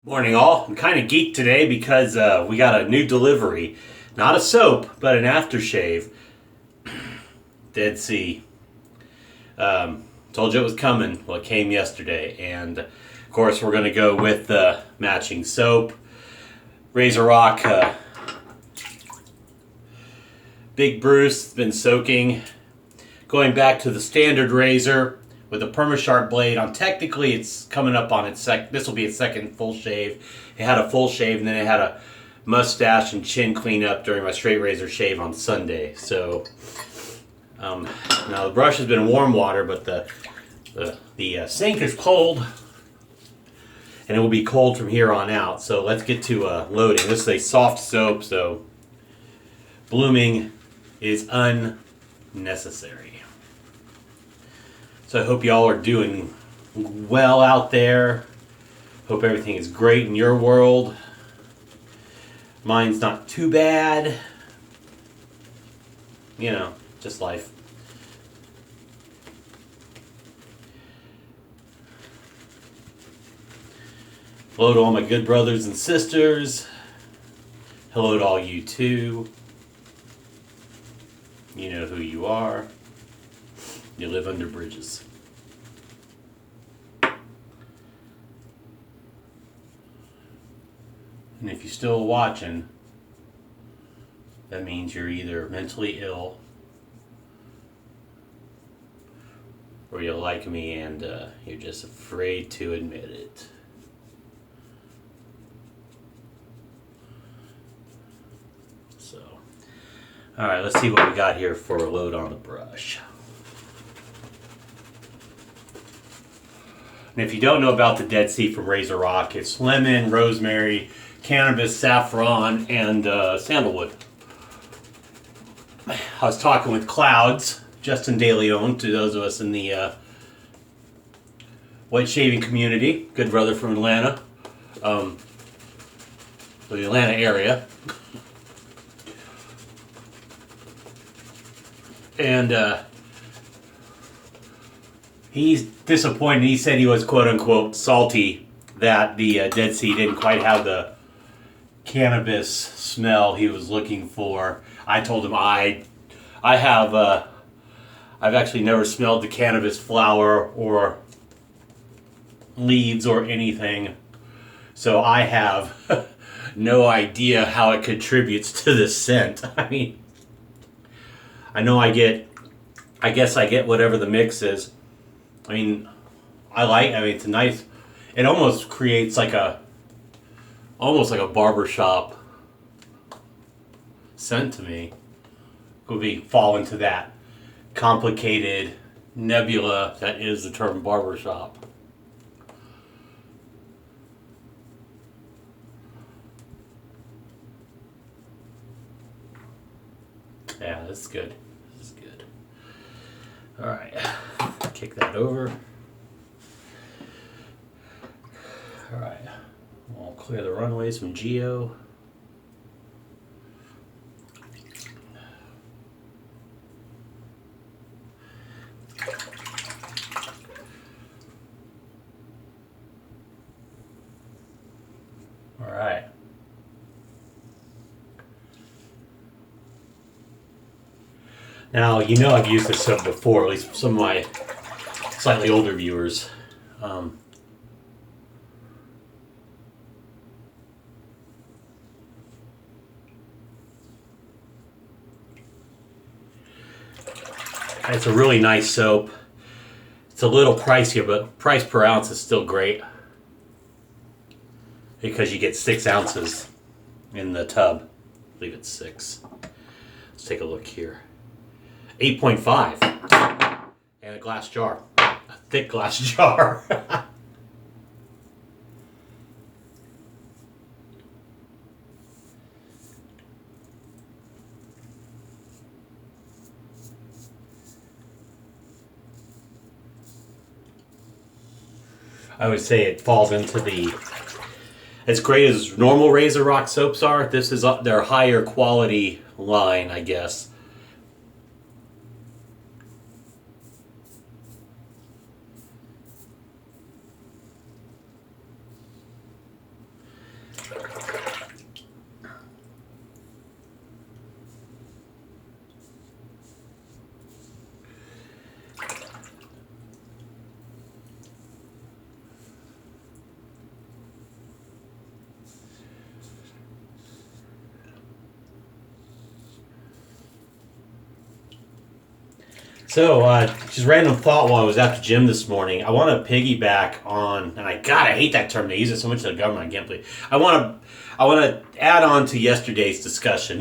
Morning all. I'm kind of geeked today because we got a new delivery. Not a soap, but an aftershave. Dead Sea. Told you it was coming. Well, it came yesterday. And of course we're going to go with the matching soap. Razorock Big Bruce has been soaking. Going back to the standard razor with a Perma-Sharp blade on. Technically, it's coming up on its this will be its second full shave. It had a full shave, and then it had a mustache and chin cleanup during my straight razor shave on Sunday. So now the brush has been in warm water, but the sink is cold, and it will be cold from here on out. So let's get to loading. This is a soft soap, so blooming is unnecessary. So I hope y'all are doing well out there. Hope everything is great in your world. Mine's not too bad. You know, just life. Hello to all my good brothers and sisters. Hello to all you too. You know who you are. You live under bridges. And if you're still watching, that means you're either mentally ill or you like me and you're just afraid to admit it. So, alright, let's see what we got here for a load on the brush. And if you don't know about the Dead Sea from Razorock, it's lemon, rosemary, cannabis, saffron, and sandalwood. I was talking with Clouds, Justin DeLeon, to those of us in the white shaving community, good brother from Atlanta, the Atlanta area. And he's disappointed. He said he was quote-unquote salty that the Dead Sea didn't quite have the cannabis smell he was looking for. I told him I've actually never smelled the cannabis flower or leaves or anything, so I have no idea how it contributes to the scent. I mean, I know I guess I get whatever the mix is. I mean, it's a nice, it almost creates almost like a barbershop scent to me. Would fall into that complicated nebula that is the term barbershop. Yeah, this is good. This is good. Alright, kick that over. Alright, we'll clear the runways from Geo. Alright. Now, you know I've used this soap before, at least some of my slightly older viewers. It's a really nice soap. It's a little pricier, but price per ounce is still great because you get 6 ounces in the tub. I believe it's 6. Let's take a look here. 8.5 and a glass jar, a thick glass jar. I would say it falls into as great as normal Razorock soaps are. This is their higher quality line, I guess. So, just random thought while I was at the gym this morning. I want to piggyback on, and I hate that term. They use it so much to the government. I can't believe. I want to add on to yesterday's discussion.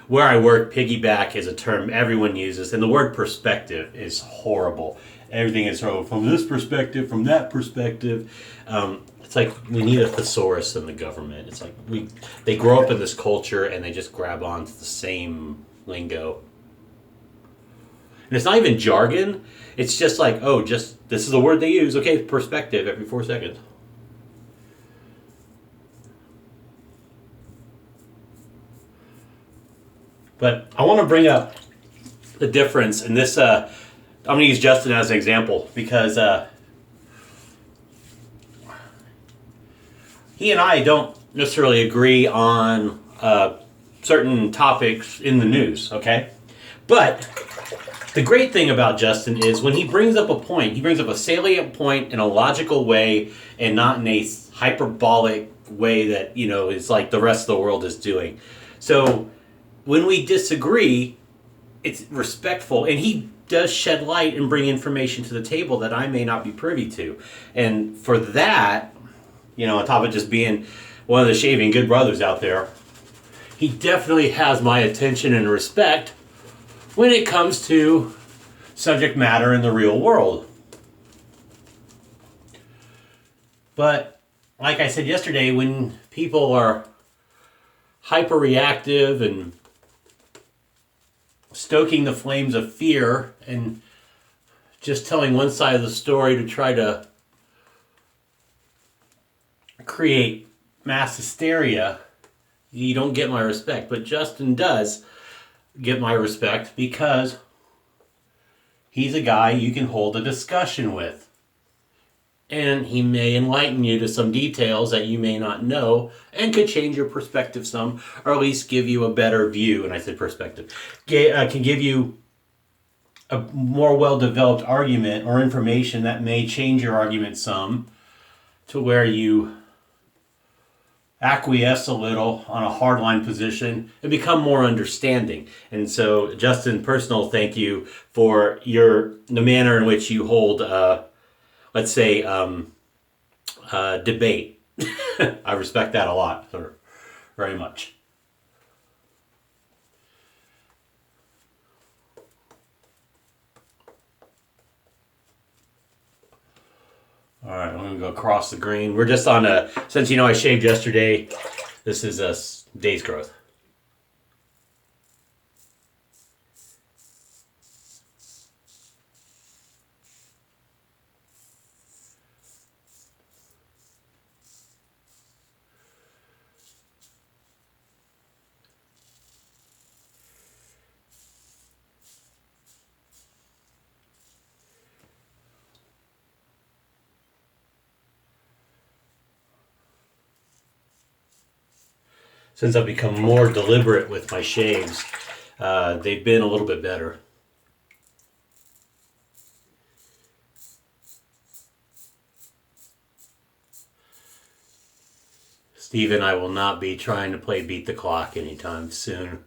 Where I work, piggyback is a term everyone uses, and the word perspective is horrible. Everything is from this perspective, from that perspective. It's like we need a thesaurus in the government. It's like they grow up in this culture and they just grab onto the same lingo. And it's not even jargon. It's just like, oh, just this is a word they use. Okay, perspective every 4 seconds. But I want to bring up the difference in this. I'm going to use Justin as an example because he and I don't necessarily agree on certain topics in the news, okay? But the great thing about Justin is when he brings up a point, he brings up a salient point in a logical way and not in a hyperbolic way that, is like the rest of the world is doing. So when we disagree, it's respectful, and he does shed light and bring information to the table that I may not be privy to. And for that, on top of just being one of the shaving good brothers out there, he definitely has my attention and respect when it comes to subject matter in the real world. But like I said yesterday, when people are hyper-reactive and stoking the flames of fear and just telling one side of the story to try to create mass hysteria, you don't get my respect. But Justin does get my respect because he's a guy you can hold a discussion with. And he may enlighten you to some details that you may not know and could change your perspective some, or at least give you a better view. And I said perspective. Can give you a more well-developed argument or information that may change your argument some to where you acquiesce a little on a hardline position and become more understanding. And so, Justin, personal thank you for the manner in which you hold let's say, debate. I respect that a lot, very much. All right, I'm going to go across the green. We're just on since I shaved yesterday, this is a day's growth. Since I've become more deliberate with my shaves, they've been a little bit better. Steve and I will not be trying to play beat the clock anytime soon.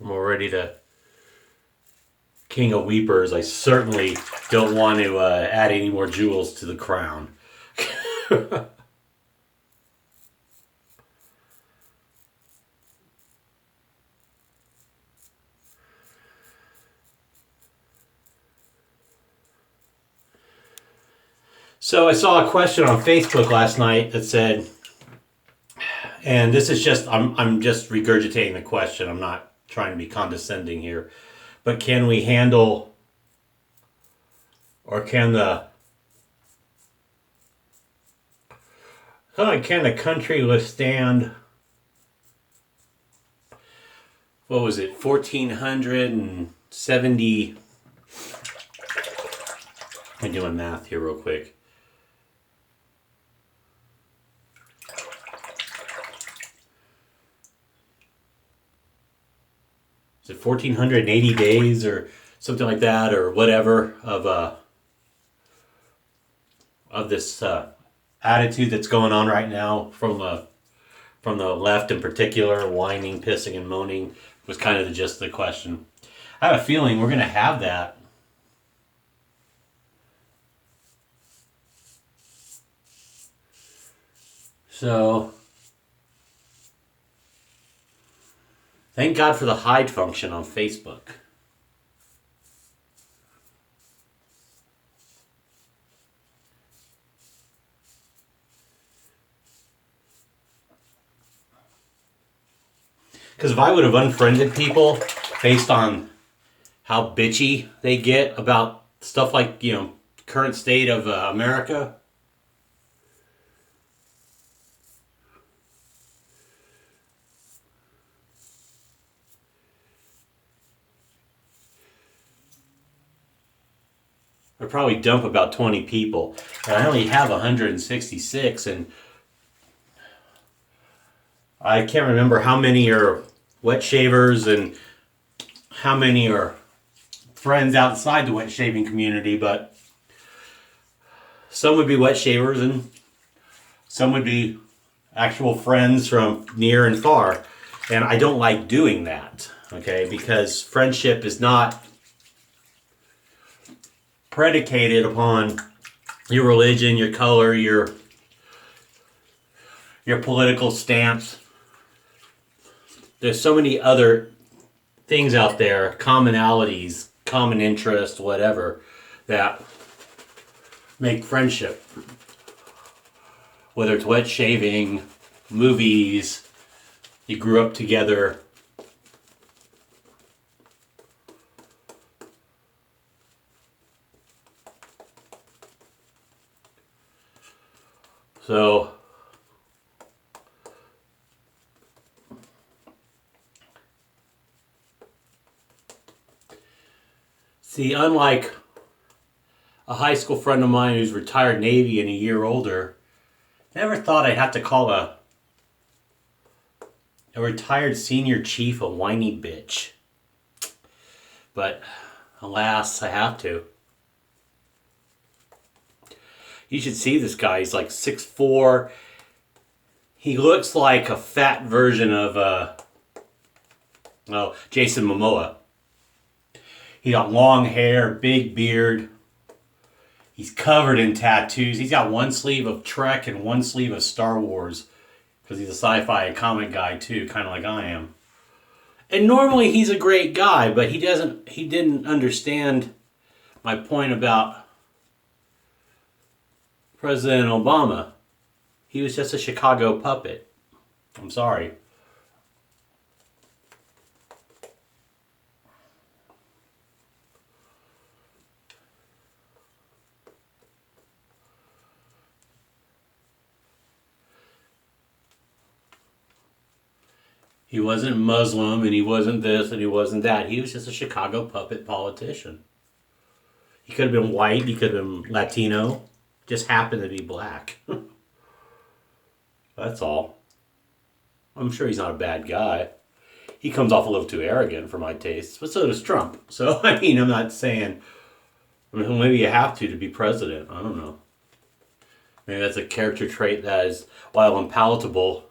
I'm already to King of Weepers. I certainly don't want to add any more jewels to the crown. So I saw a question on Facebook last night that said, and this is just, I'm just regurgitating the question. I'm not trying to be condescending here, but can we handle, or can the country withstand, what was it, 1470, I'm doing math here real quick. Is it 1480 days or something like that, or whatever, of of this attitude that's going on right now from the left in particular, whining, pissing, and moaning was kind of the gist of the question. I have a feeling we're going to have that. So, thank God for the hide function on Facebook. Because if I would have unfriended people based on how bitchy they get about stuff like, current state of America, I'd probably dump about 20 people. And I only have 166, and I can't remember how many are wet shavers and how many are friends outside the wet shaving community, but some would be wet shavers and some would be actual friends from near and far. And I don't like doing that, okay? Because friendship is not predicated upon your religion, your color, your political stance. There's so many other things out there, commonalities, common interest, whatever, that make friendship. Whether it's wet shaving, movies, you grew up together. So, see, unlike a high school friend of mine who's retired Navy and a year older, never thought I'd have to call a retired senior chief a whiny bitch. But alas, I have to. You should see this guy. He's like 6'4". He looks like a fat version of Jason Momoa. He got long hair, big beard. He's covered in tattoos. He's got one sleeve of Trek and one sleeve of Star Wars. Because he's a sci-fi and comic guy too, kind of like I am. And normally he's a great guy, but he didn't understand my point about President Obama. He was just a Chicago puppet. I'm sorry. He wasn't Muslim, and he wasn't this, and he wasn't that. He was just a Chicago puppet politician. He could have been white, he could have been Latino, just happened to be black. That's all. I'm sure he's not a bad guy. He comes off a little too arrogant for my tastes, but so does Trump. So, I mean, I'm not saying, maybe you have to be president. I don't know. Maybe that's a character trait that is, while unpalatable,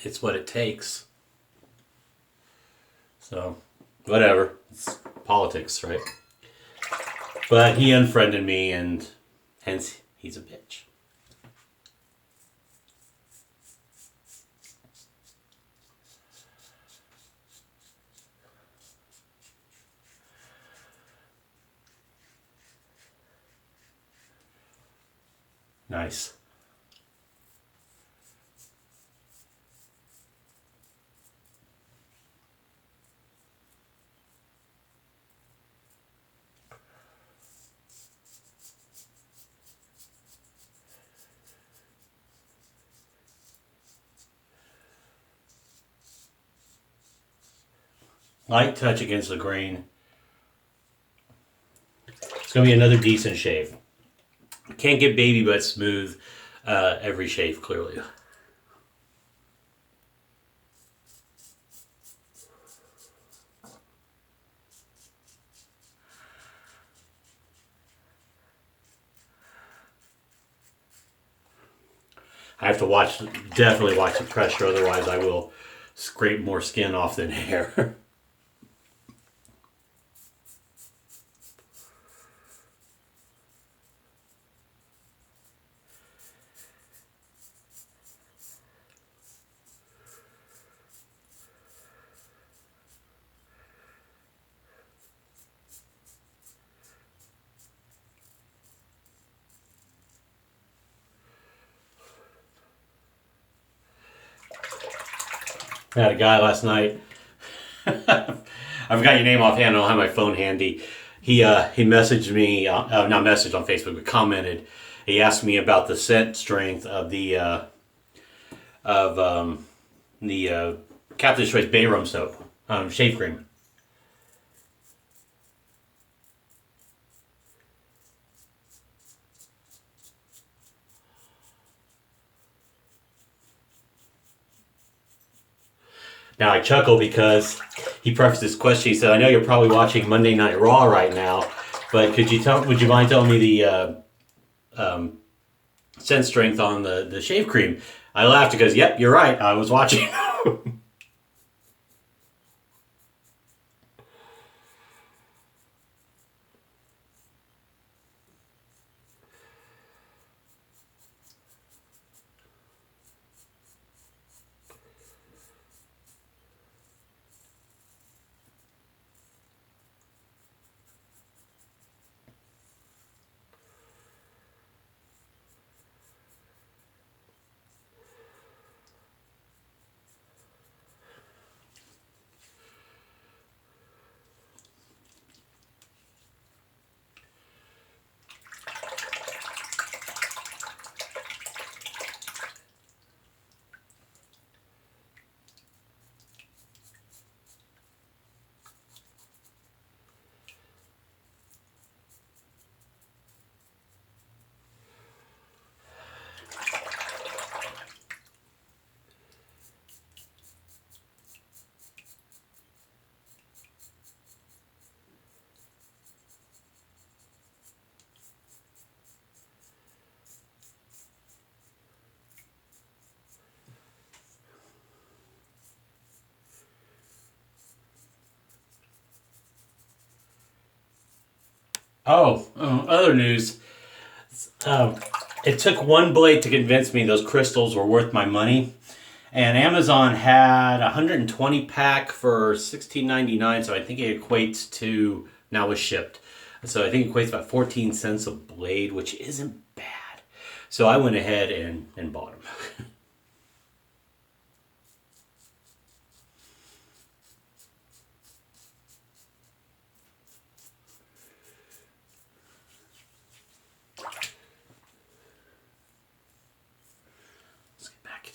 it's what it takes. So, whatever. It's politics, right? But he unfriended me, and hence he's a bitch. Nice. Light touch against the grain. It's going to be another decent shave. Can't get baby butt smooth every shave, clearly. I have to watch, definitely watch the pressure, otherwise I will scrape more skin off than hair. I had a guy last night. I forgot your name offhand. I don't have my phone handy. He messaged me, not messaged on Facebook, but commented. He asked me about the scent strength of the Captain's Choice Bay Rum soap, shave cream. Now I chuckle because he prefaced this question. He said, "I know you're probably watching Monday Night Raw right now, but would you mind telling me the scent strength on the shave cream?" I laughed because, yep, you're right. I was watching. Other news. Um, it took one blade to convince me those crystals were worth my money. And Amazon had a 120 pack for $16.99, so I think it equates to, now it's shipped. So I think it equates about 14 cents a blade, which isn't bad. So I went ahead and bought them. Let's get back to it.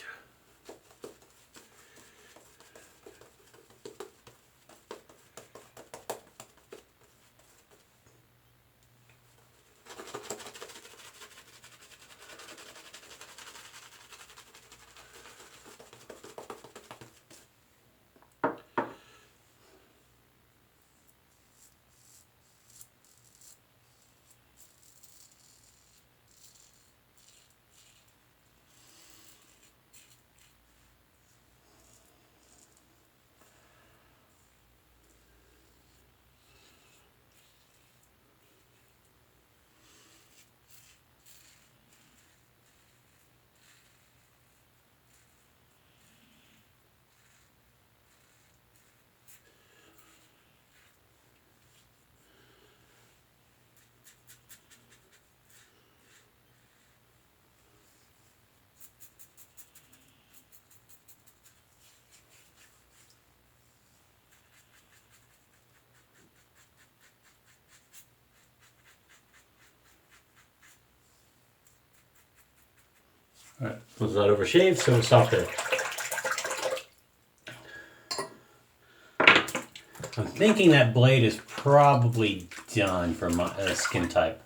Alright, was that overshaved, so we'll stop there. I'm thinking that blade is probably done for my skin type.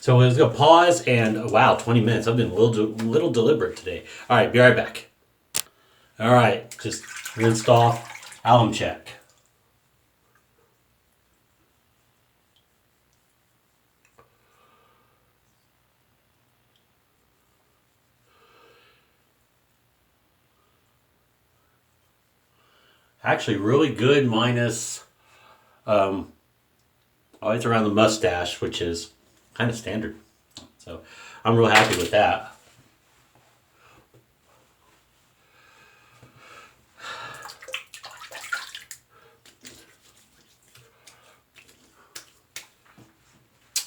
So let's go pause and, wow, 20 minutes. I've been a little deliberate today. All right, be right back. All right, just rinsed off, alum check. Actually, really good minus, always around the mustache, which is kind of standard. So I'm real happy with that.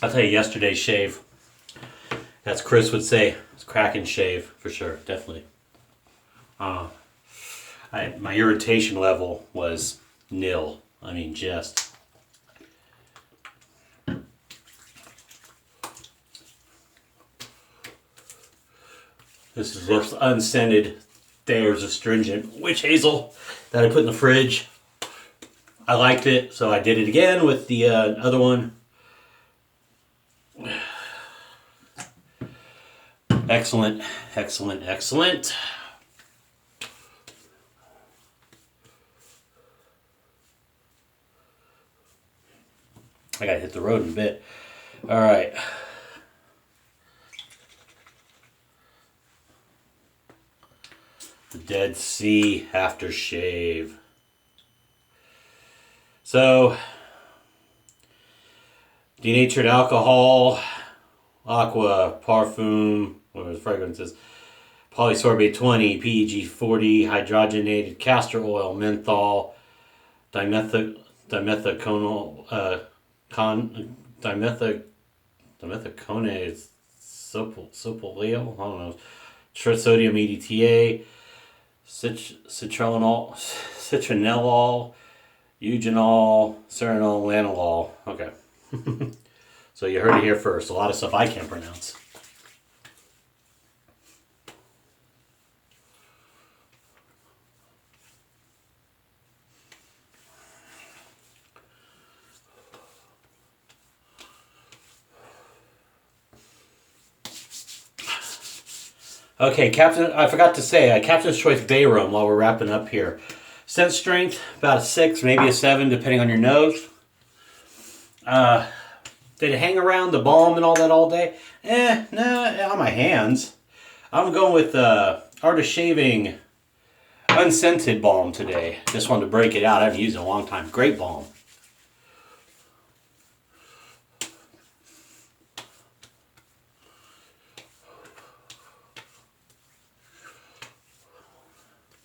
I'll tell you, yesterday's shave, as Chris would say, it's cracking shave for sure, definitely. My irritation level was nil. I mean, just. This is just unscented Thayers astringent witch hazel that I put in the fridge. I liked it, so I did it again with the other one. Excellent, excellent, excellent. I gotta hit the road in a bit. All right. The Dead Sea Aftershave. So, denatured alcohol, aqua, parfum, what are the fragrances? Polysorbate 20, PEG 40, hydrogenated castor oil, menthol, dimethaconol, dimethicone, sopoleo, I don't know, trisodium EDTA, citronellol, eugenol, serenol, lanolol. Okay. So you heard it here first. A lot of stuff I can't pronounce. Okay, I forgot to say, Captain's Choice Bay Rum while we're wrapping up here. Scent strength, about a 6, maybe a 7, depending on your nose. Did it hang around the balm and all that all day? Nah, on my hands. I'm going with Art of Shaving unscented balm today. Just wanted to break it out. I haven't used it in a long time. Great balm.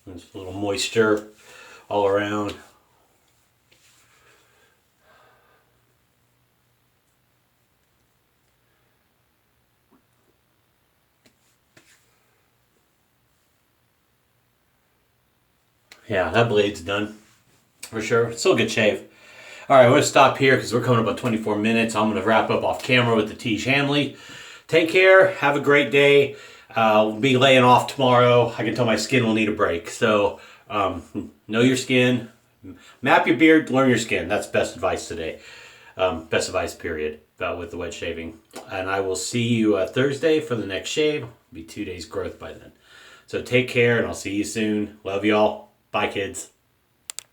There's a little moisture all around. Yeah, that blade's done for sure. Still a good shave. All right, I'm going to stop here because we're coming up on 24 minutes. I'm going to wrap up off camera with the Tiege Hanley. Take care. Have a great day. I'll be laying off tomorrow. I can tell my skin will need a break. So know your skin. Map your beard. Learn your skin. That's best advice today. Best advice, period, with the wet shaving. And I will see you Thursday for the next shave. It'll be 2 days growth by then. So take care, and I'll see you soon. Love y'all. Bye, kids.